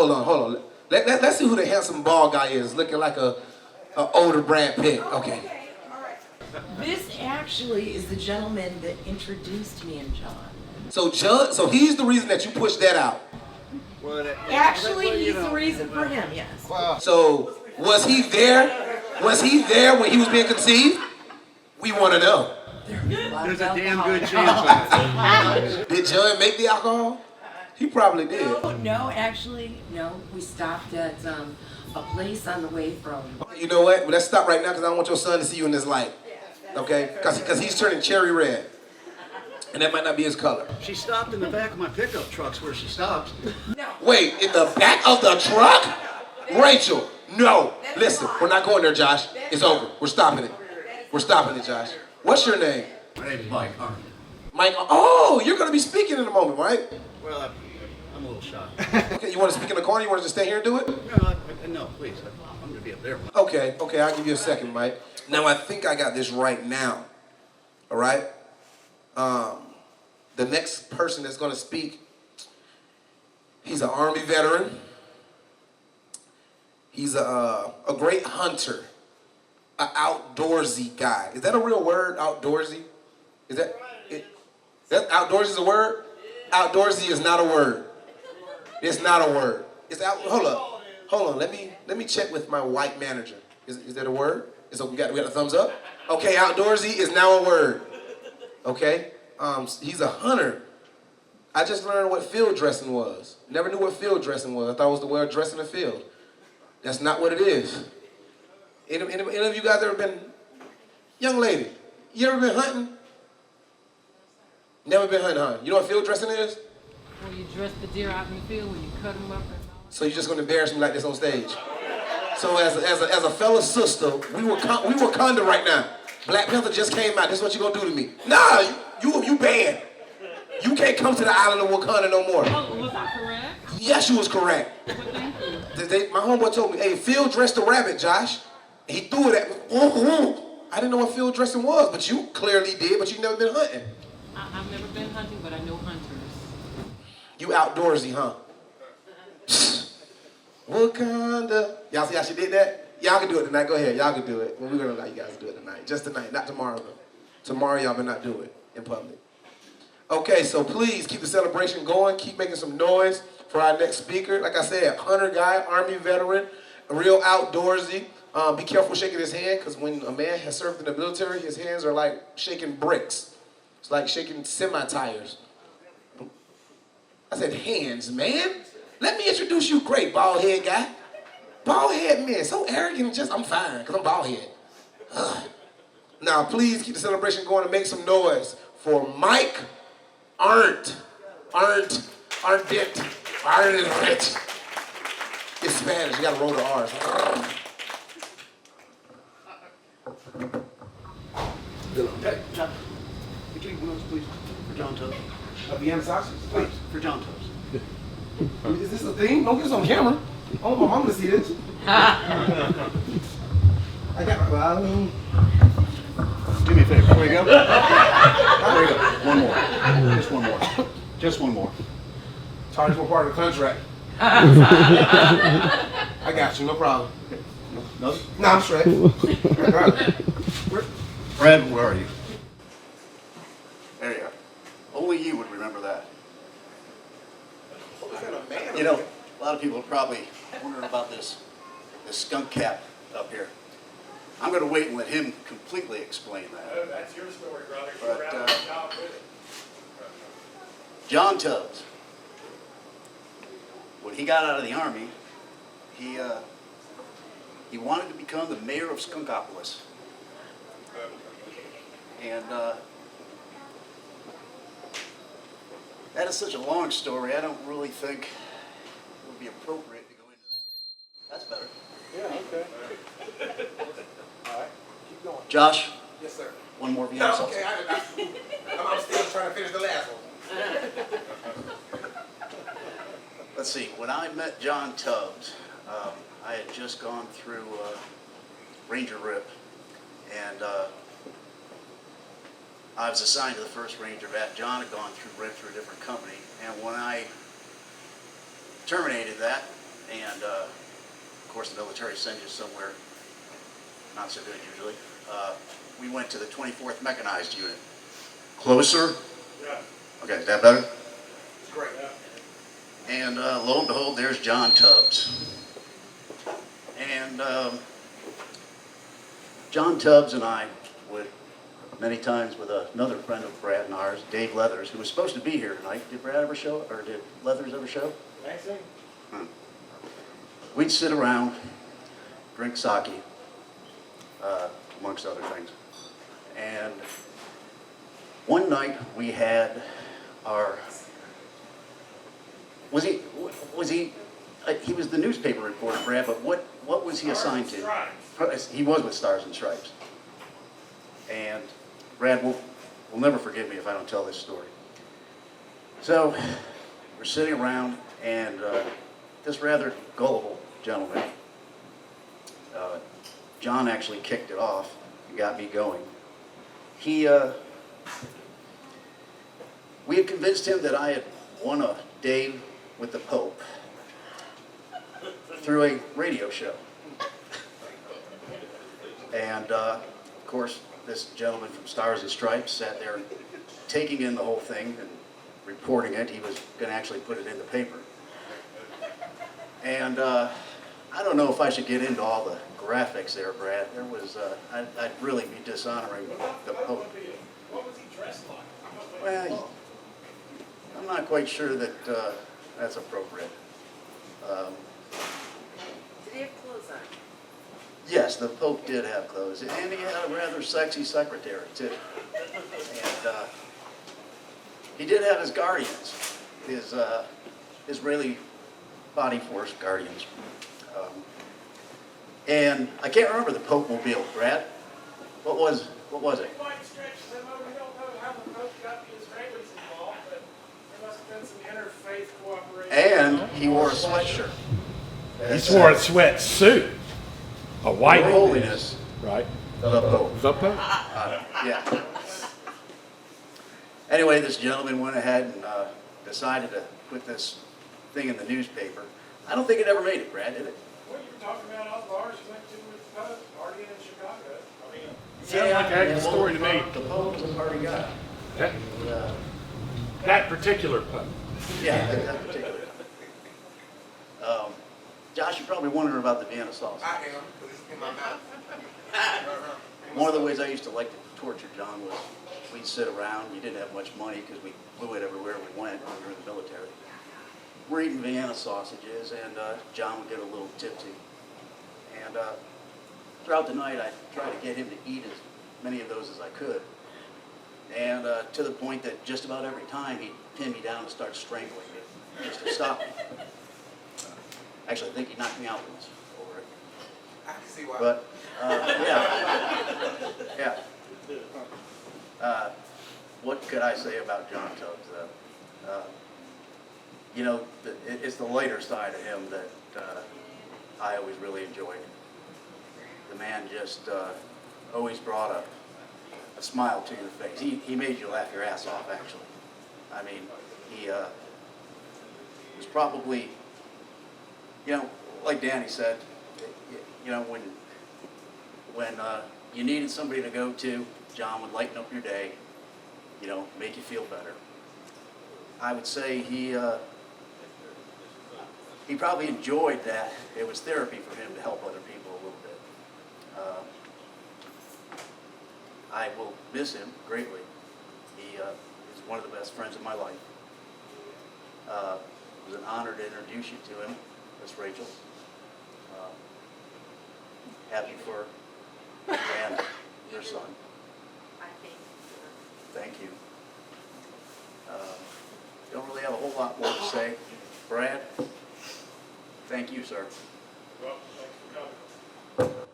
hold on. Let's see who the handsome bald guy is, looking like a older Brad Pitt. Okay. This actually is the gentleman that introduced me and John. So he's the reason that you pushed that out. Actually, he's the reason for him, yes. Wow. So was he there? Was he there when he was being conceived? We want to know. There's a damn good chance of it. Did John make the alcohol? He probably did. No, actually, no. We stopped at a place on the way from... You know what? Well, let's stop right now because I don't want your son to see you in this light. Okay? Because he's turning cherry red. And that might not be his color. She stopped in the back of my pickup truck's where she stopped. No. Wait, in the back of the truck? Rachel, no. Listen, we're not going there, Josh. It's over. We're stopping it. We're stopping it, Josh. What's your name? My name's Mike Arndt. Mike, oh, you're going to be speaking in a moment, right? Well, I'm a little shy. Okay, you want to speak in the corner? You want to just stay here and do it? No, please. I'm going to be up there. Okay, I'll give you a second, Mike. Now, I think I got this right now. All right? The next person that's going to speak, he's an Army veteran. He's a great hunter, an outdoorsy guy. Is that a real word, outdoorsy? Is that outdoorsy is a word? Outdoorsy is not a word. It's not a word. It's out. Hold on. Let me check with my white manager. Is that a word? We got a thumbs up. Okay, outdoorsy is now a word. Okay. He's a hunter. I just learned what field dressing was. Never knew what field dressing was. I thought it was the way of dressing the field. That's not what it is. Any of you guys ever been, young lady, you ever been hunting? Never been hunting, huh? You know what field dressing is? When you dress the deer out in the field, when you cut them up and all. So you're just gonna embarrass me like this on stage? So as a fellow sister, we Wakanda right now. Black Panther just came out. This is what you gonna do to me? Nah, you banned. You can't come to the island of Wakanda no more. Oh, was I correct? Yes, you was correct. Well, thank you. My homeboy told me, hey, field dressed the rabbit, Josh. And he threw it at me. I didn't know what field dressing was, but you clearly did, but you've never been hunting. I've never been hunting, but I know hunters. You outdoorsy, huh? Wakanda. Y'all see how she did that? Y'all can do it tonight. Go ahead. Y'all can do it. Well, we're going to let you guys do it tonight. Just tonight, not tomorrow, though. Tomorrow, y'all better not do it in public. Okay, so please keep the celebration going. Keep making some noise for our next speaker. Like I said, hunter guy, Army veteran, real outdoorsy. Be careful shaking his hand, because when a man has served in the military, his hands are like shaking bricks. It's like shaking semi-tires. I said, hands, man. Let me introduce you, great bald head guy. Bald head man, so arrogant, I'm fine, because I'm bald head. Now, please keep the celebration going and make some noise for Mike Arndt. Arndt. It's Spanish, you gotta roll the R's. Hey, John. Could you leave one of those, please? For John Toast. Vienna sausage? Please, for John Toast. Is this a thing? Don't get this on camera. I want my mom to see this. I got my Do me a favor. Before you go. Before you go. One more. Just one more. Just one more. Charge for part of the contract. I got you, no problem. No? No, I'm straight. Brad, where are you? There you are. Only you would remember that. You know, a lot of people are probably wondering about this skunk cap up here. I'm going to wait and let him completely explain that. That's your story, brother. But, John Tubbs, when he got out of the Army, he wanted to become the mayor of Skunkopolis. And that is such a long story, I don't really think it would be appropriate to go into that. That's better. Yeah, okay. All right, keep going. Josh? Yes, sir. One more No, okay, I'm still trying to finish the last one. Let's see, when I met John Tubbs, I had just gone through Ranger Rip, and I was assigned to the 1st Ranger Vet. John had gone through RIP through a different company, and when I terminated that, And of course, the military sends you somewhere not so good usually. We went to the 24th Mechanized Unit. Closer? Yeah, Okay, is that better? It's great. yeah. And lo and behold, there's John Tubbs. And John Tubbs and I would many times with another friend of Brad and ours, Dave Leathers, who was supposed to be here tonight. Did Brad ever show, or did Leathers ever show? Thanks, sir. We'd sit around, drink sake, amongst other things. And one night we had our, he was the newspaper reporter, Brad, but what was he assigned to? Stripes. He was with Stars and Stripes. And Brad will never forgive me if I don't tell this story. So we're sitting around, and this rather gullible gentleman, John actually kicked it off and got me going. We had convinced him that I had won a day with the Pope through a radio show. And of course, this gentleman from Stars and Stripes sat there taking in the whole thing and reporting it. He was going to actually put it in the paper. And I don't know if I should get into all the graphics there, Brad. There was, I'd really be dishonoring the Pope. What was he dressed like? Well, I'm not quite sure that that's appropriate. Did he have clothes on? Yes, the Pope did have clothes, and he had a rather sexy secretary, too. And he did have his guardians, his Israeli body force guardians. And I can't remember the Pope mobile, Brad. What was it? Might stretch them over. We don't know how the Pope got the Israelis involved, but there must have been some interfaith cooperation. And he wore a sweatshirt. He swore a sweatsuit, a white Your Holiness, right? the Pope. The Pope. Yeah. Anyway, this gentleman went ahead and decided to put this thing in the newspaper. I don't think it ever made it, Brad, did it? What you were talking about all the bars you went to with the Pope, partying in Chicago. I mean, Sounded like a heck of a story to me. The Pope was a party guy. That, Uh, that particular Pope. Yeah, that particular. Josh, you're probably wondering about the Vienna sauce. I am, because it's in my mouth. One of the ways I used to like to torture John was we'd sit around. We didn't have much money because we blew it everywhere we went when we were in the military. We're eating Vienna sausages, and John would get a little tipsy. And throughout the night, I tried to get him to eat as many of those as I could. And to the point that just about every time he'd pin me down and start strangling me just to stop me. Actually, I think he knocked me out once over it. I can see why. But, yeah. What could I say about John Tubbs, though? You know, it's the lighter side of him that I always really enjoyed. The man just always brought a smile to your face. He made you laugh your ass off, actually. I mean, he was probably, you know, like Danny said, you know, when you needed somebody to go to, John would lighten up your day, you know, make you feel better. I would say he probably enjoyed that. It was therapy for him to help other people a little bit. I will miss him greatly. He is one of the best friends of my life. It was an honor to introduce you to him, Miss Rachel. Happy for Anna, your son. I think. Thank you. Don't really have a whole lot more to say. Brad, thank you, sir. well, thanks for coming.